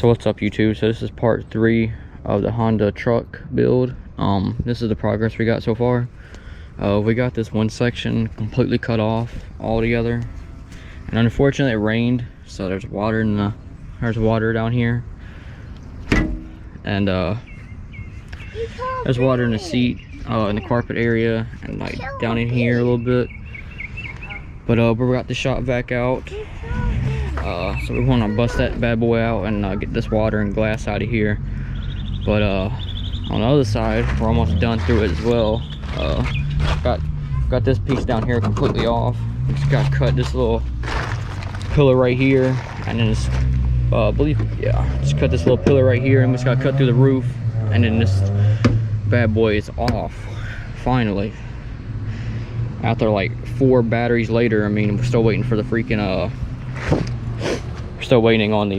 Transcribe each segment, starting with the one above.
So what's up, YouTube? So this is part 3 of the Honda truck build. This is the progress we got so far. We got this one section completely cut off altogether, and unfortunately it rained, so there's water in there's water down here, and there's water in the seat, in the carpet area, and like down in here a little bit. But we got the shop vac out. So we want to bust that bad boy out and get this water and glass out of here. But on the other side, we're almost done through it as well. Got this piece down here completely off. We just got to cut this little pillar right here, and then just just cut this little pillar right here, and we just got to cut through the roof, and then this bad boy is off finally. After like 4 batteries later, I mean, we're still waiting for the freaking we're still waiting on the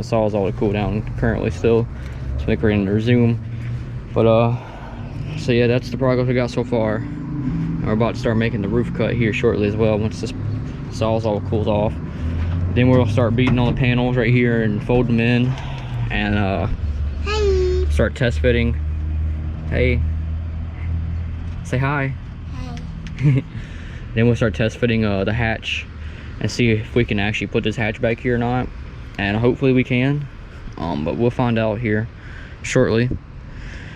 Sawzall to cool down currently still. So I think we're going to resume. But so yeah, that's the progress we got so far. And we're about to start making the roof cut here shortly as well, once this Sawzall cools off. Then we'll start beating on the panels right here and fold them in, and start test fitting. Hey, say hi. Hi. Then we'll start test fitting the hatch and see if we can actually put this hatch back here or not, and hopefully we can, but we'll find out here shortly.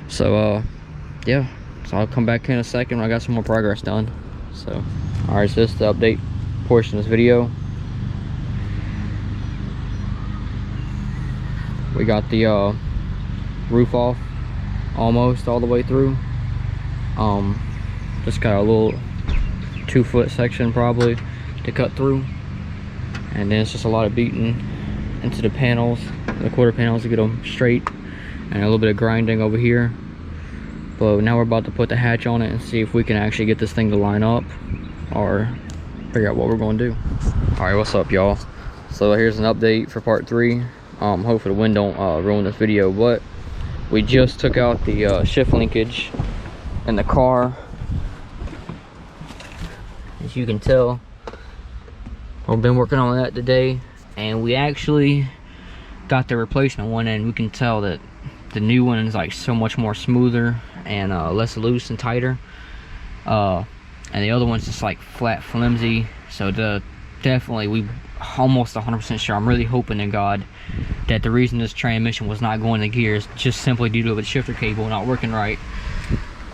So yeah, so I'll come back in a second when I got some more progress done. So alright, so this is the update portion of this video. We got the roof off almost all the way through. Just got a little 2-foot section probably to cut through, and then it's just a lot of beating into the panels, the quarter panels, to get them straight, and a little bit of grinding over here. But now we're about to put the hatch on it and see if we can actually get this thing to line up, or figure out what we're going to do. All right, what's up, y'all? So here's an update for part 3. Hopefully the wind don't ruin this video, but we just took out the shift linkage in the car. As you can tell, we've been working on that today, and we actually got the replacement one, and we can tell that the new one is like so much more smoother and less loose and tighter, and the other one's just like flat, flimsy. So definitely, we almost 100% sure, I'm really hoping to God that the reason this transmission was not going to gear is just simply due to the shifter cable not working right.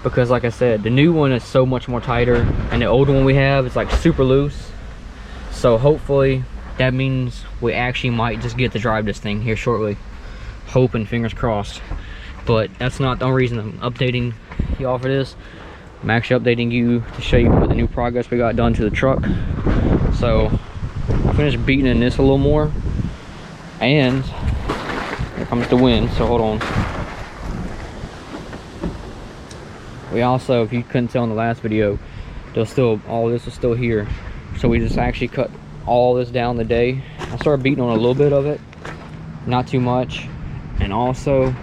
Because like I said, the new one is so much more tighter, and the older one we have is like super loose. So hopefully that means we actually might just get to drive this thing here shortly. Hoping, fingers crossed. But that's not the only reason I'm updating y'all for this. I'm actually updating you to show you what the new progress we got done to the truck. So I finished beating in this a little more, and here comes the wind, so hold on. We also, if you couldn't tell in the last video, there's still, all this is still here. So we just actually cut all this down today. I started beating on a little bit of it, not too much. And also,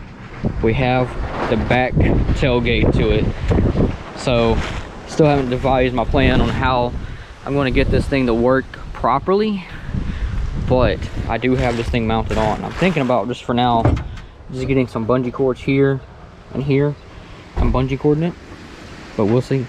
we have the back tailgate to it. So, still haven't devised my plan on how I'm going to get this thing to work properly. But I do have this thing mounted on. I'm thinking about, just for now, just getting some bungee cords here and here. I'm bungee cording it, but we'll see.